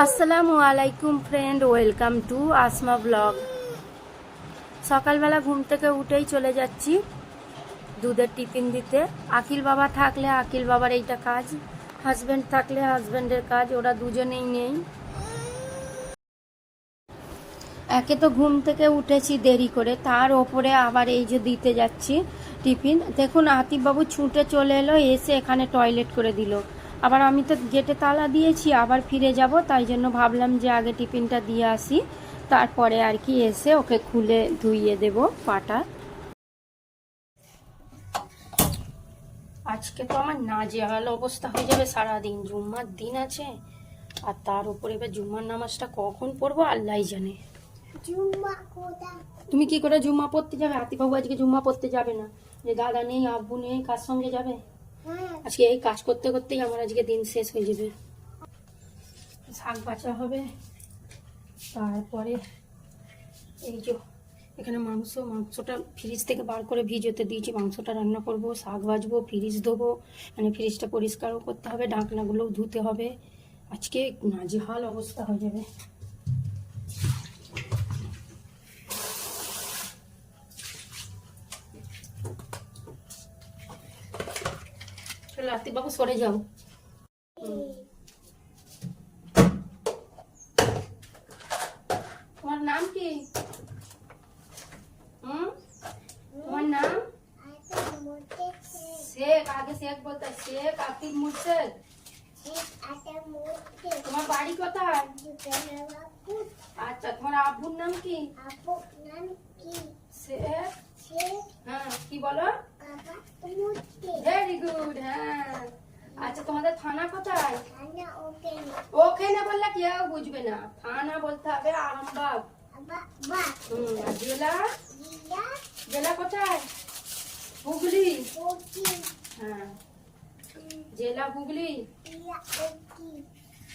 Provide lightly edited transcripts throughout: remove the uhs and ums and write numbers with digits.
আসসালামু আলাইকুম friend, welcome to Asma blog. সকালবেলা ঘুম থেকে উঠেই চলে যাচ্ছি দুধের টিফিন দিতে। আকিল বাবা থাকলে আকিল বাবার এইটা কাজ, হাজব্যান্ড থাকলে হাজব্যান্ডের কাজ, ওরা দুজনেই নেই। একে তো ঘুম থেকে উঠেছি দেরি করে, তার ওপরে আবার এই যে দিতে যাচ্ছি টিফিন। দেখুন আতিফবাবু ছুটে চলে এলো, এসে এখানে টয়লেট করে দিল। আবার আমি তো গেটে তালা দিয়েছি, আবার ফিরে যাব, তাই জন্য ভাবলাম যে আগে টিফিনটা দিয়ে আসি, তারপরে আর কি এসে ওকে খুলে ধুইয়ে দেব পাটা। আজকে তো আমার নাজেহাল অবস্থা হয়ে যাবে সারাদিন, জুম্মার দিন আছে, আর তার উপরে এবার জুম্মার নামাজটা কখন পড়বো আল্লাহই জানে। তুমি কি করে জুম্মা পড়তে যাবে? আতিবাবু আজকে জুম্মা পড়তে যাবে না, যে দাদা নেই আব্বু নেই, কার সঙ্গে যাবে? আজকে এই কাজ করতে করতেই আমার আজকে দিন শেষ হয়ে যাবে। শাক বাছা হবে, তারপরে এই যে এখানে মাংসটা ফ্রিজ থেকে বার করে ভিজোতে দিয়েছি, মাংসটা রান্না করব, শাক ভাজবো, ফ্রিজ ধোবো, মানে ফ্রিজটা পরিষ্কারও করতে হবে, ঢাকনাগুলোও ধুতে হবে। আজকে নাজেহাল অবস্থা হয়ে যাবে। চলো আতিফবাবু সরে যাও। তোমার নাম কি? তোমার নাম? শেখ, আগে শেখ বলতে, শেখ আতিফ মুর্শেদ। তোমার বাড়ি কোথায়? আচ্ছা, তোমার আব্বুর নাম কি? শেখ। হ্যাঁ, কি বলো? Very good. হ্যাঁ, আচ্ছা, তোমাদের থানা কোথায়? ওখানে বললে কেউ বুঝবে না, থানা বলতে হবে আরামবাগ। আর জেলা? জেলা কোথায়? হুগলি। হ্যাঁ, জেলা হুগলি।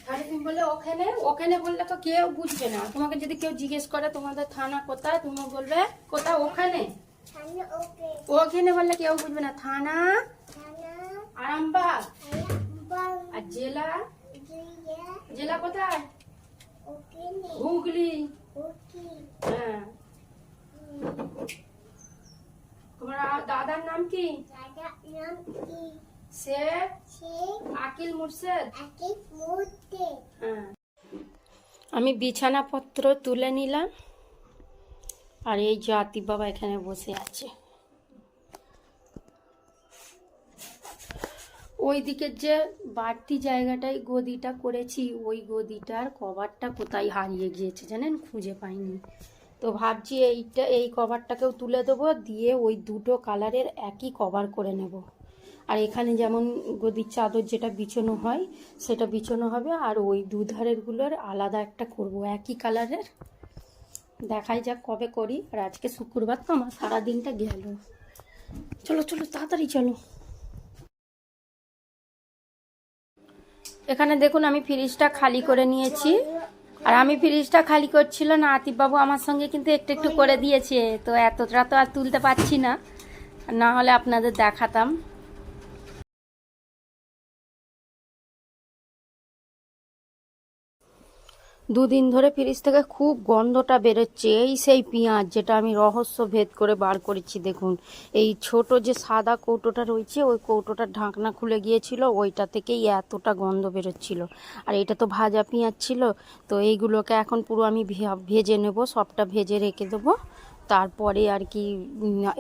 তাহলে তুমি বললে ওখানে, ওখানে বললে তো কেউ বুঝবে না। তোমাকে যদি কেউ জিজ্ঞেস করে তোমাদের থানা কোথায়, তুমি বলবে কোথায়? ওখানে। ওখানে বললে কেউ বুঝবে না, থানা আরামবাগ। আর জেলা? জেলা কোথায়? হুগলি। হ্যাঁ, তোমার দাদার নাম কি? শেখ আকিল মুর্শেদ। হ্যাঁ, আমি বিছানাপত্র তুলে নিলাম, আর এই যে আতিফ বাবা এখানে বসে আছে। ওই দিকের যে বাড়তি জায়গাটায় গদিটা করেছি, ওই গদিটার কভারটা কোথায় হারিয়ে গিয়েছে জানেন, খুঁজে পাইনি। তো ভাবছি এই কভারটাকেও তুলে দেবো, দিয়ে ওই দুটো কালারের একই কভার করে নেব। আর এখানে যেমন গদির চাদর যেটা বিছানো হয় সেটা বিছানো হবে, আর ওই দুধারেরগুলোর আলাদা একটা করব একই কালারের। দেখাই যাক কবে করি। আর আজকে শুক্রবার তো আমার সারাদিনটা গেল। চলো চলো তাড়াতাড়ি চলো। এখানে দেখুন আমি ফ্রিজটা খালি করে নিয়েছি, আর আমি ফ্রিজটা খালি করছিল না, আতিফবাবু আমার সঙ্গে কিন্তু একটু একটু করে দিয়েছে। তো এতটা তো আর তুলতে পারছি না, না হলে আপনাদের দেখাতাম। দুদিন ধরে ফ্রিজ থেকে খুব গন্ধটা বেরোচ্ছে, এই সেই পেঁয়াজ যেটা আমি রহস্য ভেদ করে বার করেছি। দেখুন এই ছোট যে সাদা কৌটোটা রয়েছে, ওই কৌটোটার ঢাকনা খুলে গিয়েছিল, ওইটা থেকেই এতটা গন্ধ বেরোচ্ছিল। আর এটা তো ভাজা পেঁয়াজ ছিল, তো এইগুলোকে এখন পুরো আমি ভেজে নেব, সবটা ভেজে রেখে দেবো। তারপরে আর কি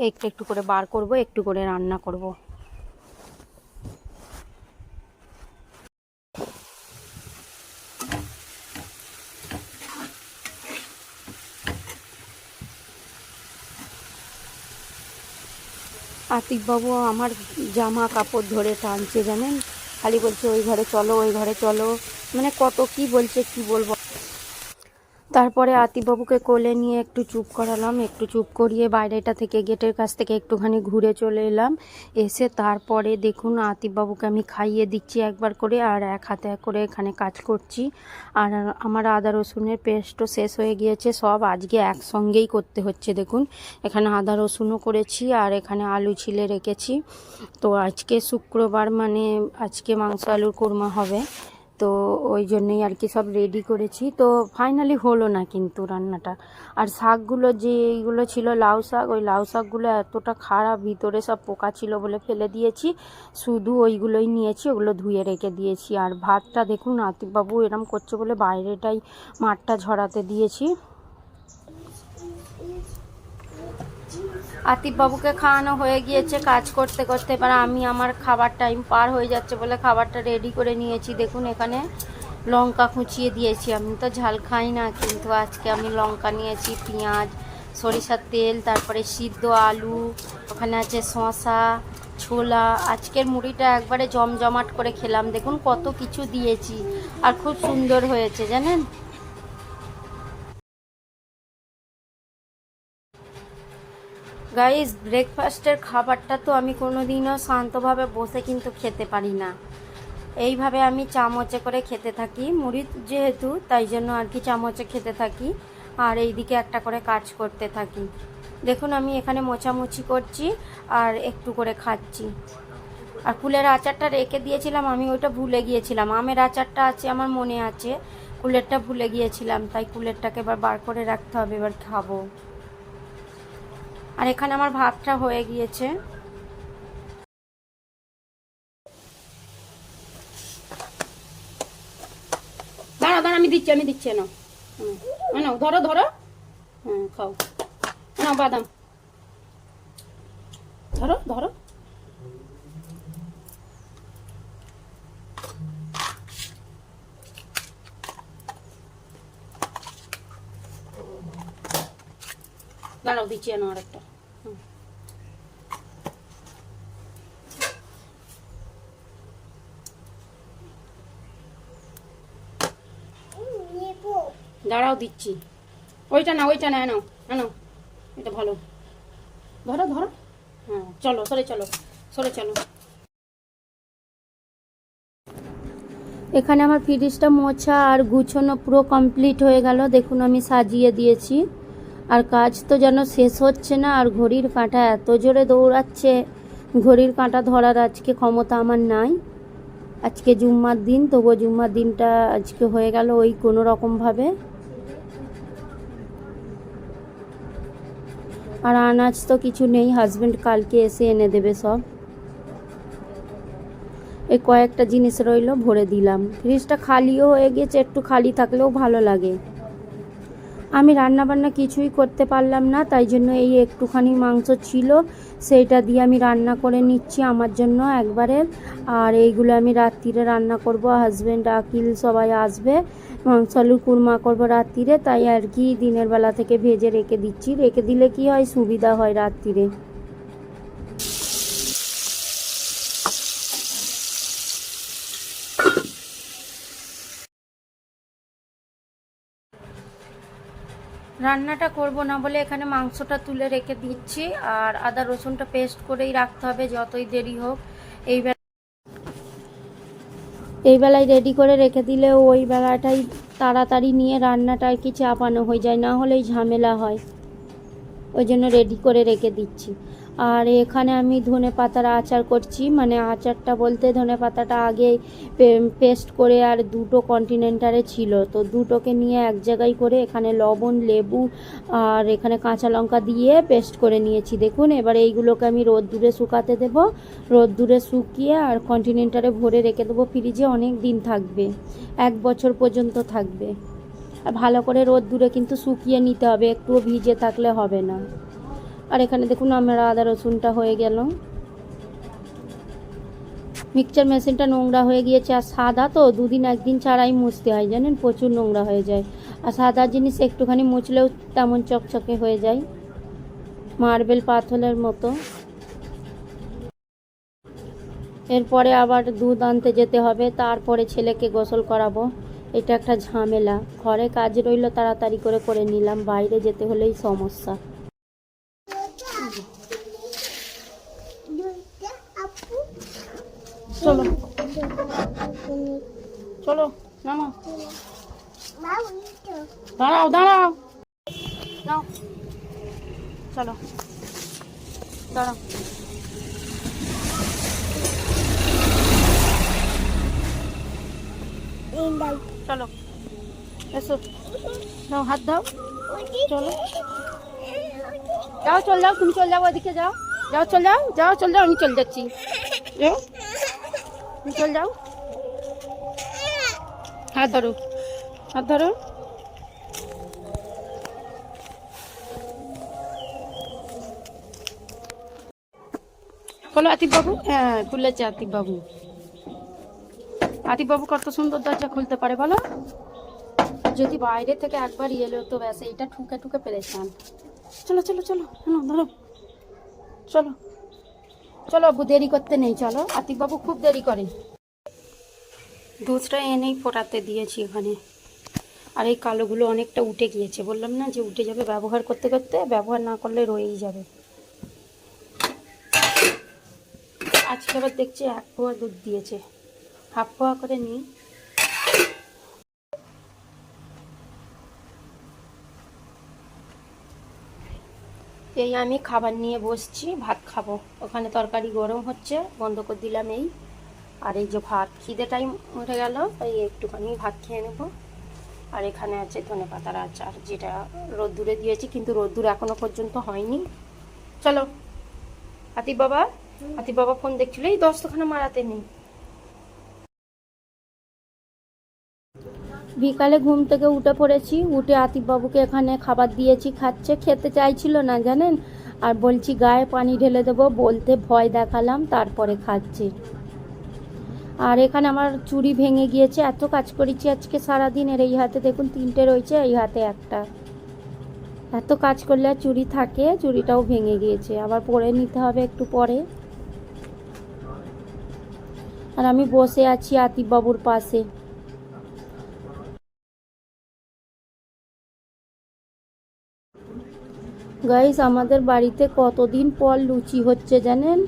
একটু একটু করে বার করব, একটু করে রান্না করব। আতিফবাবু আমার জামা কাপড় ধরে টানছে জানেন, খালি বলছে ওই ঘরে চলো, ওই ঘরে চলো, মানে কত কি বলছে, কি বলবো। তারপরে আতিফবাবুকে কোলে নিয়ে একটু চুপ করালাম, একটু চুপ করিয়ে বাইরেটা থেকে গেটের কাছ থেকে একটুখানি ঘুরে চলে এলাম। এসে তারপরে দেখুন আতিফবাবুকে আমি খাইয়ে দিচ্ছি একবার করে, আর এক হাতে করে এখানে কাজ করছি। আর আমার আদা রসুনের পেস্টও শেষ হয়ে গিয়েছে, সব আজকে একসঙ্গেই করতে হচ্ছে। দেখুন এখানে আদা রসুনও করেছি, আর এখানে আলু ছিলে রেখেছি। তো আজকে শুক্রবার, মানে আজকে মাংস আলুর কোরমা হবে। তো ওই জন্যই আর কি সব রেডি করেছি। তো ফাইনালি হলো না কিন্তু রান্নাটা। আর শাকগুলো যে এইগুলো ছিল লাউ শাক, ওই লাউ শাকগুলো এতটা খারাপ, ভিতরে সব পোকা ছিল বলে ফেলে দিয়েছি, শুধু ওইগুলোই নিয়েছি, ওগুলো ধুয়ে রেখে দিয়েছি। আর ভাতটা দেখুন আতিফবাবু এরম করছে বলে বাইরেটাই মাঠটা ঝরাতে দিয়েছি। আতিফবাবুকে খাওয়ানো হয়ে গিয়েছে কাজ করতে করতে, এবার আমি আমার খাবার টাইম পার হয়ে যাচ্ছে বলে খাবারটা রেডি করে নিয়েছি। দেখুন এখানে লঙ্কা কুচিয়ে দিয়েছি, আমি তো ঝাল খাই না, কিন্তু আজকে আমি লঙ্কা নিয়েছি, পেঁয়াজ, সরিষার তেল, তারপরে সিদ্ধ আলু, ওখানে আছে শসা, ছোলা। আজকের মুড়িটা একবারে জমজমাট করে খেলাম, দেখুন কত কিছু দিয়েছি, আর খুব সুন্দর হয়েছে জানেন। গাইস, ব্রেকফাস্টের খাবারটা তো আমি কোনোদিনও শান্তভাবে বসে কিন্তু খেতে পারি না, এইভাবে আমি চামচে করে খেতে থাকি, মুড়ি যেহেতু তাই জন্য আর কি চামচে খেতে থাকি, আর এইদিকে একটা করে কাজ করতে থাকি। দেখুন আমি এখানে মোছামুছি করছি আর একটু করে খাচ্ছি। আর কুলের আচারটা রেখে দিয়েছিলাম, আমি ওইটা ভুলে গিয়েছিলাম, আমের আচারটা আছে আমার মনে আছে, কুলেরটা ভুলে গিয়েছিলাম, তাই কুলেরটাকে এবার বার করে রাখতে হবে, এবার খাবো। আর এখানে আমার ভাতটা হয়ে গিয়েছে। দাঁড়া দাঁড়া, আমি দিচ্ছি না, নাও ধরো ধরো, হ্যাঁ খাও, নাও বাদাম ধরো ধরো। দাঁড়াও দিচ্ছি না আরেকটা। দাঁড়াও দিচ্ছি, ওইটা না নাও, এটা ভালো, ধরো ধরো, হ্যাঁ চলো সরে চলো। এখানে আমার ফ্রিজটা মোছা আর গুছানো পুরো কমপ্লিট হয়ে গেল, দেখুন আমি সাজিয়ে দিয়েছি। আর কাজ তো যেন শেষ হচ্ছে না, আর ঘড়ির কাঁটা এত জোরে দৌড়াচ্ছে, ঘড়ির কাঁটা ধরার আজকে ক্ষমতা আমার নাই। আজকে জুম্মার দিন, তবুও জুম্মার দিনটা আজকে হয়ে গেল ওই কোনো রকমভাবে। আর আনাজ তো কিছু নেই, হাজব্যান্ড কালকে এসে এনে দেবে সব। এই কয়েকটা জিনিস রইল, ভরে দিলাম। ফ্রিজটা খালিও হয়ে গেছে, একটু খালি থাকলেও ভালো লাগে। আমি রান্নাবান্না কিছুই করতে পারলাম না, তাই জন্য এই একটুখানি মাংস ছিল, সেইটা দিয়ে আমি রান্না করে নিচ্ছি আমার জন্য একবারে। আর এইগুলো আমি রাত্রিরে রান্না করব, হাজব্যান্ড আকিল সবাই আসবে, মাংস আলুর কুরমা করবো রাত্রিরে, তাই আর কি দিনের বেলা থেকে ভেজে রেখে দিচ্ছি। রেখে দিলে কি হয়, সুবিধা হয় রাত্রিরে। রান্নাটা করব না বলে এখানে মাংসটা তুলে রেখে দিচ্ছি, আর আদা রসুনটা পেস্ট করেই রাখতে হবে যতই দেরি হোক। এই বেলায় রেডি করে রেখে দিলে ওই বেলাটাই তাড়াতাড়ি নিয়ে রান্নাটা আর কি চাপানো হয়ে যায়, না হলেই ঝামেলা হয়, ওই জন্য রেডি করে রেখে দিচ্ছি। আর এখানে আমি ধনে পাতার আচার করছি, মানে আচারটা বলতে ধনে পাতাটা আগে পেস্ট করে, আর দুটো কন্টিনেন্টারে ছিল, তো দুটোকে নিয়ে এক জায়গায় করে এখানে লবণ, লেবু আর এখানে কাঁচা লঙ্কা দিয়ে পেস্ট করে নিয়েছি। দেখুন এবার এইগুলোকে আমি রোদ্দুরে শুকাতে দেবো, রোদ্দুরে শুকিয়ে আর কন্টিনেন্টারে ভরে রেখে দেবো, ফ্রিজে অনেক দিন থাকবে, 1 বছর পর্যন্ত থাকবে। আর ভালো করে রোদ্দুরে কিন্তু শুকিয়ে নিতে হবে, একটুও ভিজে থাকলে হবে না। আর এখানে দেখুন আমার আদা রসুনটা হয়ে গেল। মিক্সচার মেশিনটা নোংরা হয়ে গিয়েছে, আর সাদা তো 2 দিন 1 দিন ছাড়াই মুছতে হয় জানেন, প্রচুর নোংরা হয়ে যায়। আর সাদা জিনিস একটুখানি মুছলেও তেমন চকচকে হয়ে যায়, মার্বেল পাথরের মতো। এরপরে আবার দুধ আনতে যেতে হবে, তারপরে ছেলেকে গোসল করাবো, এটা একটা ঝামেলা। ঘরে কাজ রইল, তাড়াতাড়ি করে নিলাম, বাইরে যেতে হলেই সমস্যা। চলো চলো নামো, দাঁড়াও নাও, চলো দাঁড়াও। চলো এসো, দাও হাত দাও, চলো যাও, চল যাও, তুমি চল যাও, ওদিকে যাও, যাও চল যাও, যাও চল যাও, আমি চল যাচ্ছি, যাও তুমি চল যাও, হাত ধরো, হাত ধরো। বলো আতিফ বাবু, হ্যাঁ খুলেছে আতিফ বাবু। আতিফ বাবু কত সুন্দর দরজা খুলতে পারে বলো, যদি বাইরে থেকে একবার এলো তো ব্যাস, এইটা ঠুকে ঠুকে পেরেছিলাম। চলো চলো চলো, ধরো, চলো চলো, আব্বু দেরি করতে নেই, চলো, আতিফ বাবু খুব দেরি করে। দুধটা এনেই ফোটাতে দিয়েছি এখানে, আর এই কালোগুলো অনেকটা উঠে গিয়েছে, বললাম না যে উঠে যাবে ব্যবহার করতে করতে, ব্যবহার না করলে রয়েই যাবে। আজকে আবার দেখছি 1 পোয়া দুধ দিয়েছে, হাফ পোয়া করে নিই। এই আমি খাবার নিয়ে বসছি, ভাত খাবো, ওখানে তরকারি গরম হচ্ছে, বন্ধ করে দিলাম এই। আর এই যে ভাত, খিদে টাইম উঠে গেল, এই একটুখানি ভাত খেয়ে নেব। আর এখানে আছে ধনেপাতার আচার, যেটা রোদ্দুরে দিয়েছি, কিন্তু রোদ্দুর এখনো পর্যন্ত হয়নি। চলো আতিফ বাবা ফোন দেখছিল, এই দস্তখানা মারাতে নেই। বিকালে ঘুম থেকে উঠে পড়েছি, উঠে আতিফ বাবুকে এখানে খাবার দিয়েছি, খাচ্ছে, খেতে চাইছিল না জানেন, আর বলছি গায়ে পানি ঢেলে দেবো, বলতে ভয় দেখালাম, তারপরে খাচ্ছে। আর এখানে আমার চুড়ি ভেঙে গিয়েছে, এত কাজ করেছি আজকে সারাদিন, এর এই হাতে দেখুন 3টে রয়েছে, এই হাতে একটা, এত কাজ করলে আর চুড়ি থাকে, চুড়িটাও ভেঙে গিয়েছে, আবার পরে নিতে হবে একটু পরে। আর আমি বসে আছি আতিফ বাবুর পাশে। গাইস, আমাদের বাড়িতে কতদিন পর লুচি হচ্ছে জানেন,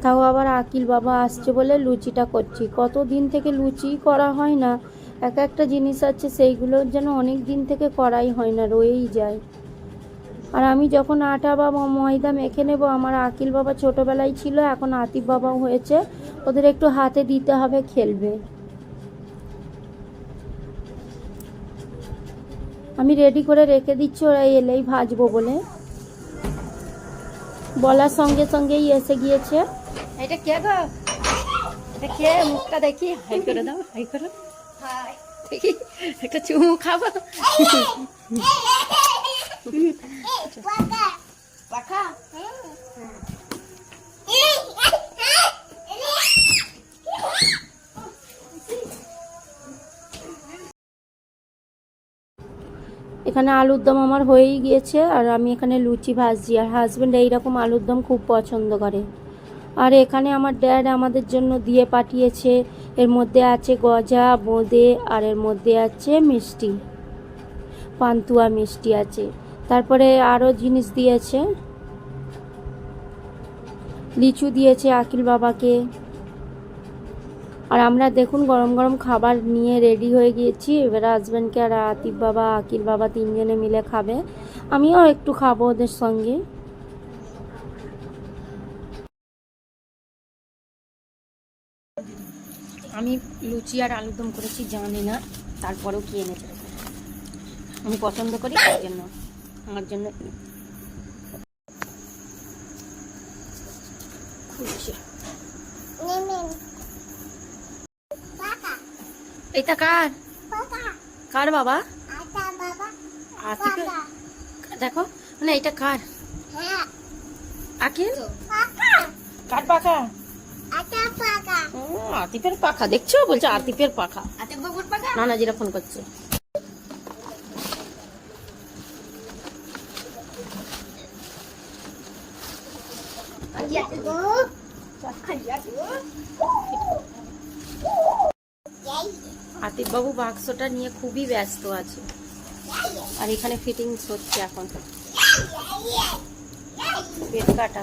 তাও আবার আকিল বাবা আসছে বলে লুচিটা করছি, কতদিন থেকে লুচি করা হয় না, একটা জিনিস আছে সেইগুলোর যেন অনেক দিন থেকে করাই হয় না, রয়েই যায়। আর আমি যখন আটা বা ময়দা মেখে নেব, আমার আকিল বাবা ছোটোবেলায় ছিল, এখন আতিফ বাবাও হয়েছে, ওদের একটু হাতে দিতে হবে, খেলবে। আমি রেডি করে রেখে দিচ্ছি, ওরা এলেই ভাজবো বলে, বলার সঙ্গে সঙ্গেই এসে গিয়েছে। এটা কে গো, এটা কে, মুখটা দেখি, হাই করে দাও, হাই করো, দেখি একটা চুমু খাবো। এখানে আলুর দম আমার হয়েই গিয়েছে, আর আমি এখানে লুচি ভাজছি, আর হাজব্যান্ড এইরকম আলুর দম খুব পছন্দ করে। আর এখানে আমার ড্যাড আমাদের জন্য দিয়ে পাঠিয়েছে, এর মধ্যে আছে গজা, বোঁদে, আর এর মধ্যে আছে মিষ্টি, পান্তুয়া মিষ্টি আছে, তারপরে আরও জিনিস দিয়েছে, লিচু দিয়েছে আকিল বাবাকে। আর আমরা দেখুন গরম গরম খাবার নিয়ে রেডি হয়ে গিয়েছি, এবার হাজব্যান্ডকে আর আতিফ বাবা, আকিল বাবা 3 জনে মিলে খাবে, আমিও একটু খাবো ওদের সঙ্গে। আমি লুচি আর আলুরদম করেছি জানি না, তারপরেও কি এনেছে, আমি পছন্দ করি তার জন্য, আমার জন্য খুঁজছে। এটা কার, কার বাবা, আতিফের, দেখো মানে এটা কার, আকিল কার পাখা, আতিফের পাখা, দেখছো বলছে আতিফের পাখা, নানা জিরা ফোন করছে। আতিফ বাবু বাক্সটা নিয়ে খুবই ব্যস্ত আছে, আর এখানে ফিটিংস হচ্ছে এখন, পেট কাটা,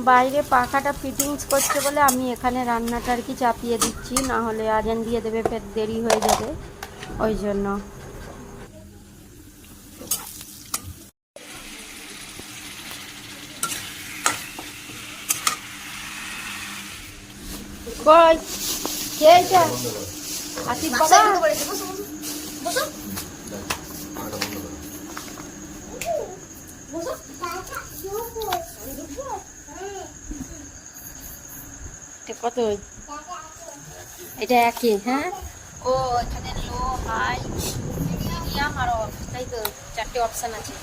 বাইরে পাখাটা ফিটিংস করছে বলে আমি এখানে রান্নাটা আর কি চাপিয়ে দিচ্ছি, না হলে আজান দিয়ে দেবে, ফের দেরি হয়ে যাবে, ওই জন্য। কই কে এটা? আতিফ বাবা। কত? এটা একই, হ্যাঁ। ও এখানে লো, হাই, মিডিয়াম আর অফ, তাই তো? 4টে অপশন আছে।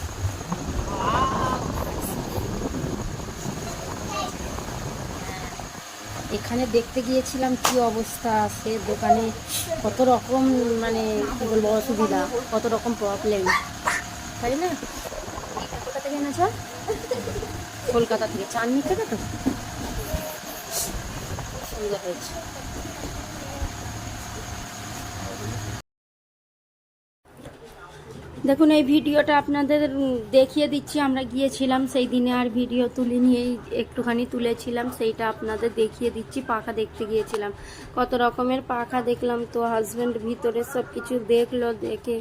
এখানে দেখতে গিয়েছিলাম, কি অবস্থা সে দোকানে, কত রকম মানে কি বলবো অসুবিধা, কত রকম প্রবলেম, তাই না? কোথা থেকে এনেছ? কলকাতা থেকে, চাঁদনি থেকে। তো সুন্দর হয়েছে। দেখুন এই ভিডিওটা আপনাদের দেখিয়ে দিচ্ছি, আমরা গিয়েছিলাম সেই দিনে, আর ভিডিও তুলে নিয়েই একটুখানি তুলেছিলাম, সেইটা আপনাদের দেখিয়ে দিচ্ছি। পাখা দেখতে গিয়েছিলাম, কত রকমের পাখা দেখলাম। তো হাজব্যান্ড ভিতরে সব কিছু দেখলো, দেখে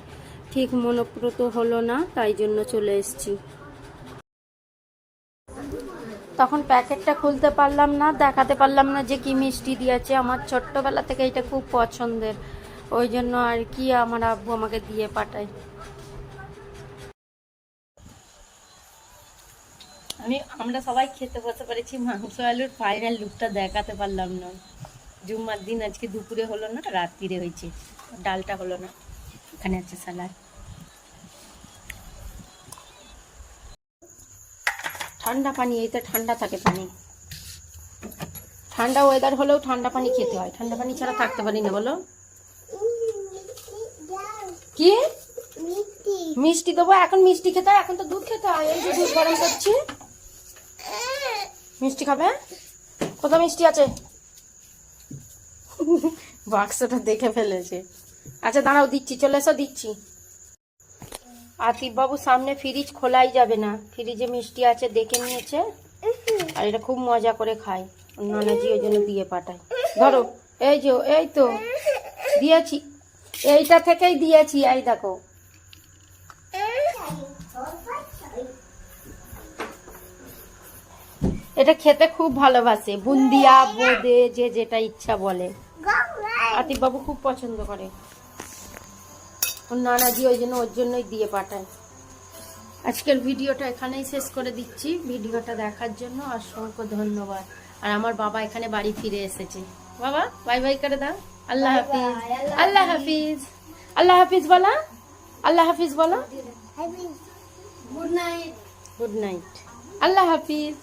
ঠিক মনোপ্রত হলো না, তাই জন্য চলে এসেছি। তখন প্যাকেটটা খুলতে পারলাম না, দেখাতে পারলাম না যে কি মিষ্টি দিয়েছে। আমার ছোট্টবেলা থেকে এটা খুব পছন্দের, ওই জন্য আর কি আমার আব্বু আমাকে দিয়ে পাঠায়। আমরা সবাই খেতে বসে পড়েছি, মাংস আলুর ফাইনাল লুকটা দেখাতে পারলাম না। জুম্মার দিন আজকে দুপুরে হলো না, রাত্রিরে হয়েছে, ডালটা হলো না। এখানে আছে স্যালাড। ঠান্ডা পানি, এইটা ঠান্ডা থাকে পানি, ঠান্ডা ওয়েদার হলেও ঠান্ডা পানি খেতে হয়, ঠান্ডা পানি ছাড়া থাকতে পারি না। বলো কি মিষ্টি দেবো? এখন মিষ্টি খেতে হয়, এখন তো দুধ খেতে হয়। এই যে দুধ গরম করছি, মিষ্টি খাবে? কোথাও মিষ্টি আছে? বাক্সটা দেখে ফেলেছে। আচ্ছা দাঁড়াও, দিচ্ছি, চলে এসো, দিচ্ছি। আতিফ বাবু সামনে ফ্রিজ খোলাই যাবে না, ফ্রিজে মিষ্টি আছে দেখে নিয়েছে, আর এটা খুব মজা করে খায়। নানাজি ওই জন্য দিয়ে পাঠায়। ধরো, এই যে, এই তো দিয়েছি, এইটা থেকেই দিয়েছি, এই দেখো। এটা খেতে খুব ভালোবাসে, বুন্দিয়া, বোঁদে, যে যেটা ইচ্ছা বলে। আতিফ বাবু খুব পছন্দ করে, ওর নানাজি ওই জন্য ওর জন্যই দিয়ে পাঠায়। আজকের ভিডিওটা এখানেই শেষ করে দিচ্ছি। ভিডিওটা দেখার জন্য অসংখ্য ধন্যবাদ। আর আমার বাবা এখানে বাড়ি ফিরে এসেছে। বাবা বাই বাই করে দাও। আল্লাহ হাফিজ। আল্লাহ হাফিজ। আল্লাহ হাফিজ বলা, আল্লাহ হাফিজ বলা। Good night. Good night. আল্লাহ হাফিজ।